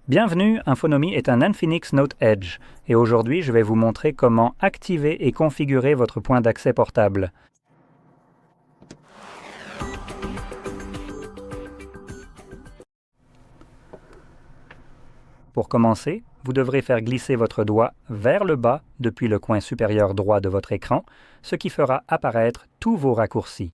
Bienvenue, Infonomy est un Infinix Note Edge et aujourd'hui je vais vous montrer comment activer et configurer votre point d'accès portable. Pour commencer, vous devrez faire glisser votre doigt vers le bas depuis le coin supérieur droit de votre écran, ce qui fera apparaître tous vos raccourcis.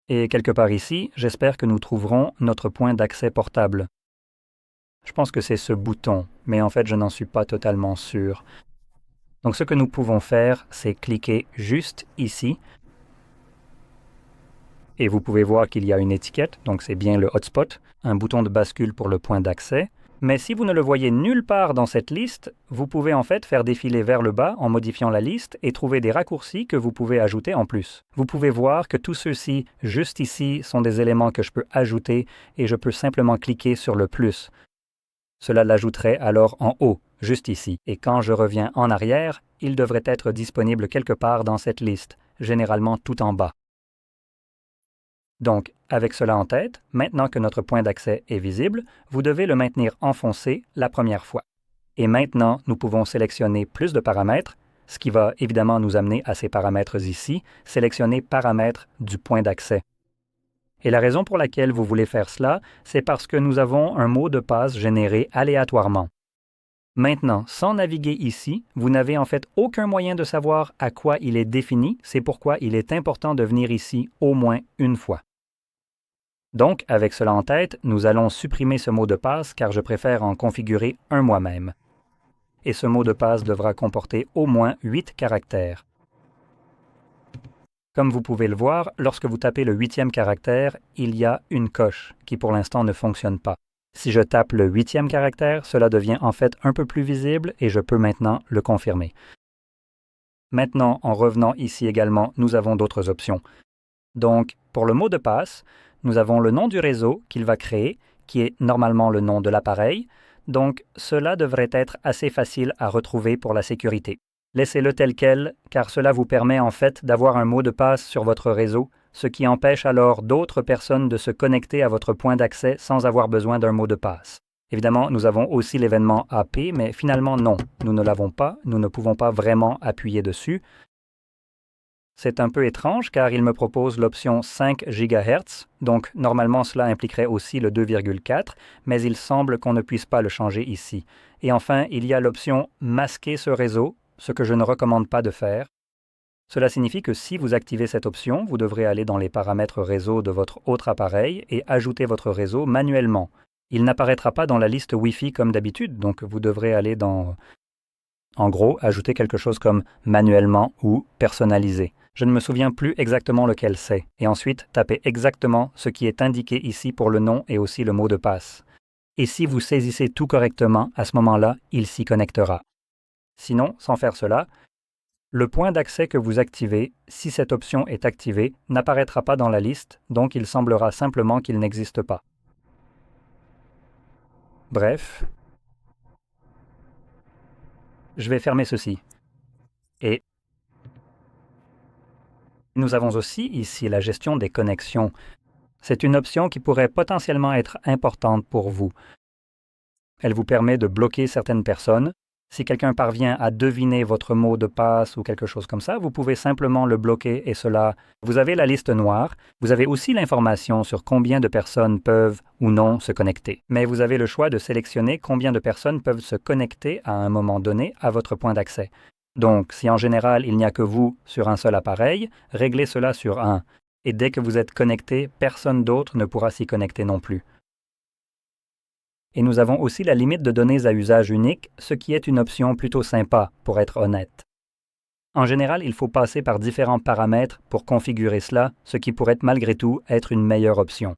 Et quelque part ici, j'espère que nous trouverons notre point d'accès portable. Je pense que c'est ce bouton, mais en fait je n'en suis pas totalement sûr. Donc ce que nous pouvons faire, c'est cliquer juste ici. Et vous pouvez voir qu'il y a une étiquette, donc c'est bien le hotspot, un bouton de bascule pour le point d'accès. Mais si vous ne le voyez nulle part dans cette liste, vous pouvez en fait faire défiler vers le bas en modifiant la liste et trouver des raccourcis que vous pouvez ajouter en plus. Vous pouvez voir que tous ceux-ci, juste ici, sont des éléments que je peux ajouter et je peux simplement cliquer sur le plus. Cela l'ajouterait alors en haut, juste ici. Et quand je reviens en arrière, il devrait être disponible quelque part dans cette liste, généralement tout en bas. Donc, avec cela en tête, maintenant que notre point d'accès est visible, vous devez le maintenir enfoncé la première fois. Et maintenant, nous pouvons sélectionner plus de paramètres, ce qui va évidemment nous amener à ces paramètres ici, sélectionner paramètres du point d'accès. Et la raison pour laquelle vous voulez faire cela, c'est parce que nous avons un mot de passe généré aléatoirement. Maintenant, sans naviguer ici, vous n'avez en fait aucun moyen de savoir à quoi il est défini, c'est pourquoi il est important de venir ici au moins une fois. Donc, avec cela en tête, nous allons supprimer ce mot de passe car je préfère en configurer un moi-même. Et ce mot de passe devra comporter au moins 8 caractères. Comme vous pouvez le voir, lorsque vous tapez le 8e caractère, il y a une coche qui pour l'instant ne fonctionne pas. Si je tape le 8e caractère, cela devient en fait un peu plus visible et je peux maintenant le confirmer. Maintenant, en revenant ici également, nous avons d'autres options. Donc, pour le mot de passe, nous avons le nom du réseau qu'il va créer, qui est normalement le nom de l'appareil. Donc, cela devrait être assez facile à retrouver pour la sécurité. Laissez-le tel quel, car cela vous permet en fait d'avoir un mot de passe sur votre réseau, ce qui empêche alors d'autres personnes de se connecter à votre point d'accès sans avoir besoin d'un mot de passe. Évidemment, nous avons aussi l'événement AP, mais finalement non, nous ne l'avons pas, nous ne pouvons pas vraiment appuyer dessus. C'est un peu étrange car il me propose l'option 5 GHz, donc normalement cela impliquerait aussi le 2,4, mais il semble qu'on ne puisse pas le changer ici. Et enfin, il y a l'option masquer ce réseau, ce que je ne recommande pas de faire. Cela signifie que si vous activez cette option, vous devrez aller dans les paramètres réseau de votre autre appareil et ajouter votre réseau manuellement. Il n'apparaîtra pas dans la liste Wi-Fi comme d'habitude, donc vous devrez aller dans, en gros, ajouter quelque chose comme manuellement ou personnalisé. Je ne me souviens plus exactement lequel c'est. Et ensuite, tapez exactement ce qui est indiqué ici pour le nom et aussi le mot de passe. Et si vous saisissez tout correctement, à ce moment-là, il s'y connectera. Sinon, sans faire cela, le point d'accès que vous activez, si cette option est activée, n'apparaîtra pas dans la liste, donc il semblera simplement qu'il n'existe pas. Bref, je vais fermer ceci. Et nous avons aussi ici la gestion des connexions. C'est une option qui pourrait potentiellement être importante pour vous. Elle vous permet de bloquer certaines personnes. Si quelqu'un parvient à deviner votre mot de passe ou quelque chose comme ça, vous pouvez simplement le bloquer et cela. Vous avez la liste noire. Vous avez aussi l'information sur combien de personnes peuvent ou non se connecter. Mais vous avez le choix de sélectionner combien de personnes peuvent se connecter à un moment donné à votre point d'accès. Donc, si en général il n'y a que vous sur un seul appareil, réglez cela sur 1. Et dès que vous êtes connecté, personne d'autre ne pourra s'y connecter non plus. Et nous avons aussi la limite de données à usage unique, ce qui est une option plutôt sympa, pour être honnête. En général, il faut passer par différents paramètres pour configurer cela, ce qui pourrait malgré tout être une meilleure option.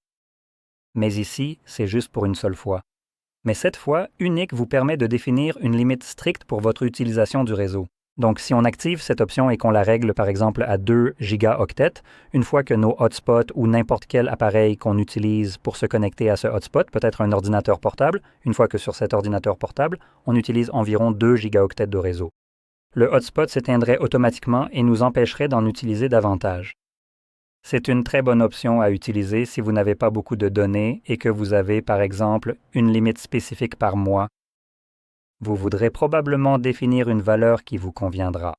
Mais ici, c'est juste pour une seule fois. Mais cette fois, unique vous permet de définir une limite stricte pour votre utilisation du réseau. Donc, si on active cette option et qu'on la règle par exemple à 2 gigaoctets, une fois que nos hotspots ou n'importe quel appareil qu'on utilise pour se connecter à ce hotspot, peut-être un ordinateur portable, une fois que sur cet ordinateur portable, on utilise environ 2 gigaoctets de réseau. Le hotspot s'éteindrait automatiquement et nous empêcherait d'en utiliser davantage. C'est une très bonne option à utiliser si vous n'avez pas beaucoup de données et que vous avez, par exemple, une limite spécifique par mois. Vous voudrez probablement définir une valeur qui vous conviendra.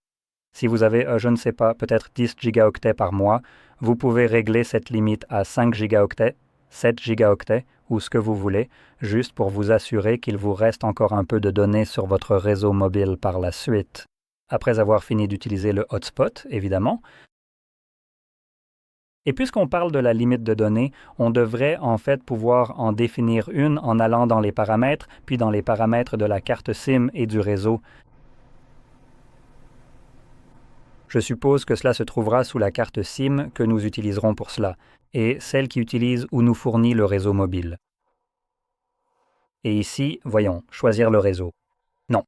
Si vous avez, je ne sais pas, peut-être 10 gigaoctets par mois, vous pouvez régler cette limite à 5 gigaoctets, 7 gigaoctets ou ce que vous voulez, juste pour vous assurer qu'il vous reste encore un peu de données sur votre réseau mobile par la suite. Après avoir fini d'utiliser le hotspot, évidemment. Et puisqu'on parle de la limite de données, on devrait en fait pouvoir en définir une en allant dans les paramètres, puis dans les paramètres de la carte SIM et du réseau. Je suppose que cela se trouvera sous la carte SIM que nous utiliserons pour cela, et celle qui utilise ou nous fournit le réseau mobile. Et ici, voyons, choisir le réseau. Non.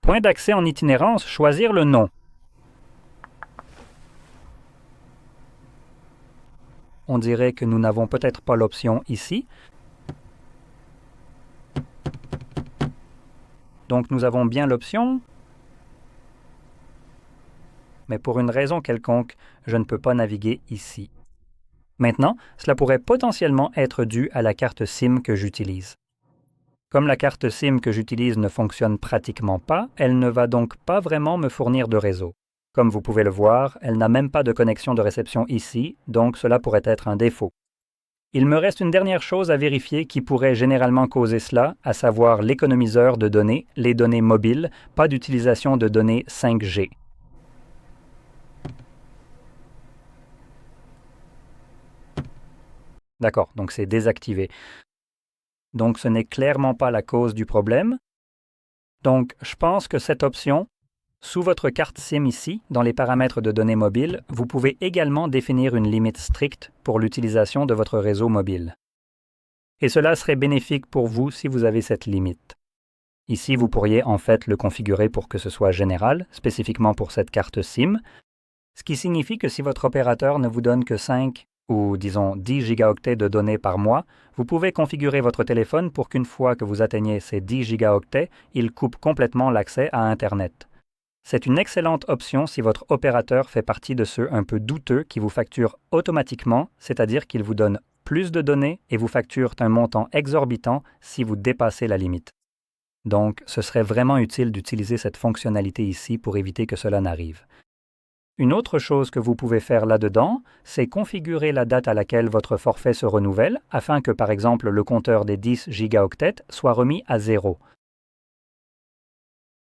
Point d'accès en itinérance, choisir le non. On dirait que nous n'avons peut-être pas l'option ici. Donc nous avons bien l'option, mais pour une raison quelconque, je ne peux pas naviguer ici. Maintenant, cela pourrait potentiellement être dû à la carte SIM que j'utilise. Comme la carte SIM que j'utilise ne fonctionne pratiquement pas, elle ne va donc pas vraiment me fournir de réseau. Comme vous pouvez le voir, elle n'a même pas de connexion de réception ici, donc cela pourrait être un défaut. Il me reste une dernière chose à vérifier qui pourrait généralement causer cela, à savoir l'économiseur de données, les données mobiles, pas d'utilisation de données 5G. D'accord, donc c'est désactivé. Donc ce n'est clairement pas la cause du problème. Donc je pense que cette option, sous votre carte SIM ici, dans les paramètres de données mobiles, vous pouvez également définir une limite stricte pour l'utilisation de votre réseau mobile. Et cela serait bénéfique pour vous si vous avez cette limite. Ici, vous pourriez en fait le configurer pour que ce soit général, spécifiquement pour cette carte SIM, ce qui signifie que si votre opérateur ne vous donne que 5 ou disons 10 gigaoctets de données par mois, vous pouvez configurer votre téléphone pour qu'une fois que vous atteignez ces 10 gigaoctets, il coupe complètement l'accès à Internet. C'est une excellente option si votre opérateur fait partie de ceux un peu douteux qui vous facturent automatiquement, c'est-à-dire qu'il vous donne plus de données et vous facture un montant exorbitant si vous dépassez la limite. Donc, ce serait vraiment utile d'utiliser cette fonctionnalité ici pour éviter que cela n'arrive. Une autre chose que vous pouvez faire là-dedans, c'est configurer la date à laquelle votre forfait se renouvelle afin que, par exemple, le compteur des 10 gigaoctets soit remis à 0.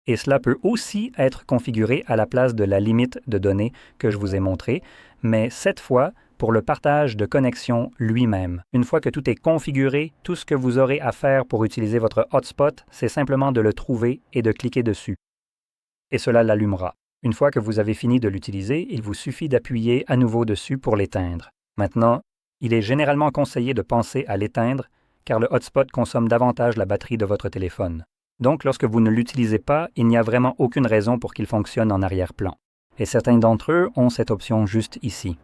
Et cela peut aussi être configuré à la place de la limite de données que je vous ai montrée, mais cette fois pour le partage de connexion lui-même. Une fois que tout est configuré, tout ce que vous aurez à faire pour utiliser votre hotspot, c'est simplement de le trouver et de cliquer dessus. Et cela l'allumera. Une fois que vous avez fini de l'utiliser, il vous suffit d'appuyer à nouveau dessus pour l'éteindre. Maintenant, il est généralement conseillé de penser à l'éteindre car le hotspot consomme davantage la batterie de votre téléphone. Donc, lorsque vous ne l'utilisez pas, il n'y a vraiment aucune raison pour qu'il fonctionne en arrière-plan. Et certains d'entre eux ont cette option juste ici.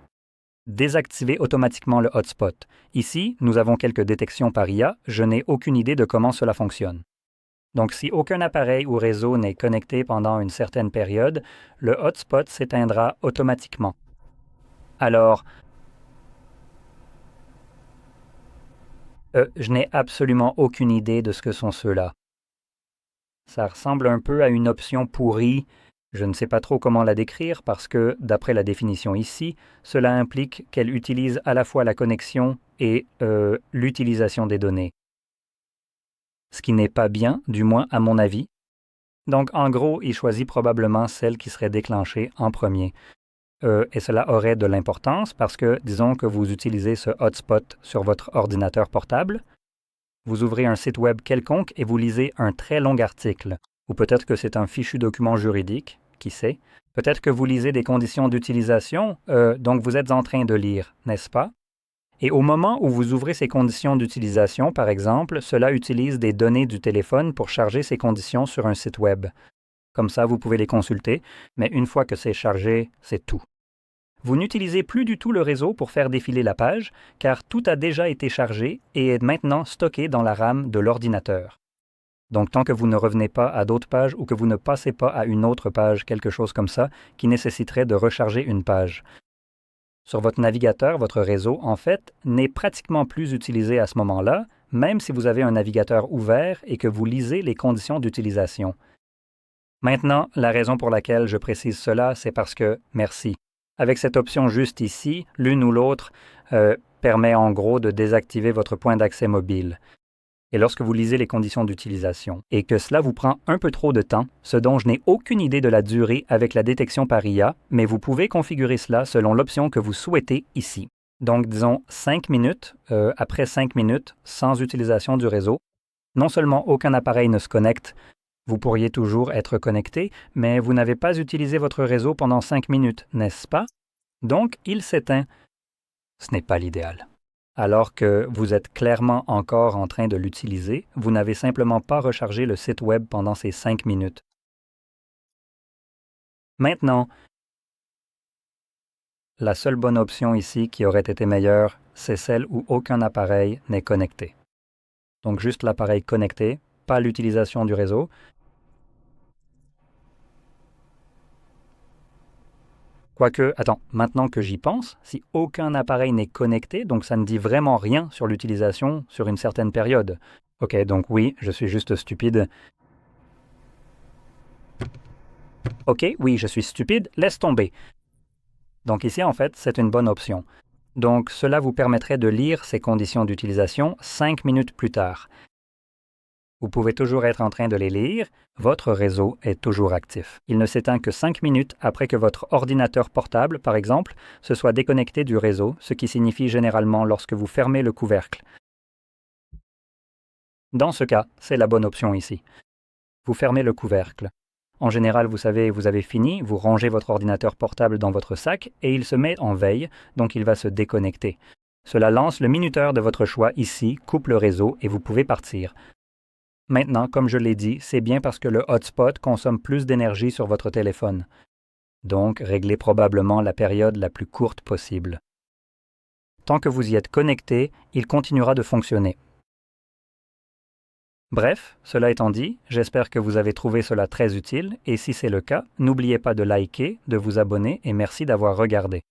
Désactiver automatiquement le hotspot. Ici, nous avons quelques détections par IA, je n'ai aucune idée de comment cela fonctionne. Donc, si aucun appareil ou réseau n'est connecté pendant une certaine période, le hotspot s'éteindra automatiquement. Alors, je n'ai absolument aucune idée de ce que sont ceux-là. Ça ressemble un peu à une option pourrie. Je ne sais pas trop comment la décrire parce que, d'après la définition ici, cela implique qu'elle utilise à la fois la connexion et l'utilisation des données. Ce qui n'est pas bien, du moins à mon avis. Donc, en gros, il choisit probablement celle qui serait déclenchée en premier. Et cela aurait de l'importance parce que, disons que vous utilisez ce hotspot sur votre ordinateur portable, vous ouvrez un site web quelconque et vous lisez un très long article. Ou peut-être que c'est un fichu document juridique, qui sait. Peut-être que vous lisez des conditions d'utilisation, donc vous êtes en train de lire, n'est-ce pas? Et au moment où vous ouvrez ces conditions d'utilisation, par exemple, cela utilise des données du téléphone pour charger ces conditions sur un site web. Comme ça, vous pouvez les consulter, mais une fois que c'est chargé, c'est tout. Vous n'utilisez plus du tout le réseau pour faire défiler la page, car tout a déjà été chargé et est maintenant stocké dans la RAM de l'ordinateur. Donc, tant que vous ne revenez pas à d'autres pages ou que vous ne passez pas à une autre page, quelque chose comme ça, qui nécessiterait de recharger une page. Sur votre navigateur, votre réseau, en fait, n'est pratiquement plus utilisé à ce moment-là, même si vous avez un navigateur ouvert et que vous lisez les conditions d'utilisation. Maintenant, la raison pour laquelle je précise cela, c'est parce que, merci. Avec cette option juste ici, l'une ou l'autre permet en gros de désactiver votre point d'accès mobile. Et lorsque vous lisez les conditions d'utilisation, et que cela vous prend un peu trop de temps, ce dont je n'ai aucune idée de la durée avec la détection par IA, mais vous pouvez configurer cela selon l'option que vous souhaitez ici. Donc, disons 5 minutes, après 5 minutes, sans utilisation du réseau, non seulement aucun appareil ne se connecte, vous pourriez toujours être connecté, mais vous n'avez pas utilisé votre réseau pendant 5 minutes, n'est-ce pas? Donc, il s'éteint. Ce n'est pas l'idéal. Alors que vous êtes clairement encore en train de l'utiliser, vous n'avez simplement pas rechargé le site Web pendant ces 5 minutes. Maintenant, la seule bonne option ici qui aurait été meilleure, c'est celle où aucun appareil n'est connecté. Donc juste l'appareil connecté, pas l'utilisation du réseau. Quoique, attends, maintenant que j'y pense, si aucun appareil n'est connecté, donc ça ne dit vraiment rien sur l'utilisation sur une certaine période. Ok, donc oui, je suis juste stupide. Ok, oui, je suis stupide, laisse tomber. Donc ici, en fait, c'est une bonne option. Donc cela vous permettrait de lire ces conditions d'utilisation 5 minutes plus tard. Vous pouvez toujours être en train de les lire, votre réseau est toujours actif. Il ne s'éteint que 5 minutes après que votre ordinateur portable, par exemple, se soit déconnecté du réseau, ce qui signifie généralement lorsque vous fermez le couvercle. Dans ce cas, c'est la bonne option ici. Vous fermez le couvercle. En général, vous savez, vous avez fini, vous rangez votre ordinateur portable dans votre sac et il se met en veille, donc il va se déconnecter. Cela lance le minuteur de votre choix ici, coupe le réseau et vous pouvez partir. Maintenant, comme je l'ai dit, c'est bien parce que le hotspot consomme plus d'énergie sur votre téléphone. Donc, réglez probablement la période la plus courte possible. Tant que vous y êtes connecté, il continuera de fonctionner. Bref, cela étant dit, j'espère que vous avez trouvé cela très utile et si c'est le cas, n'oubliez pas de liker, de vous abonner et merci d'avoir regardé.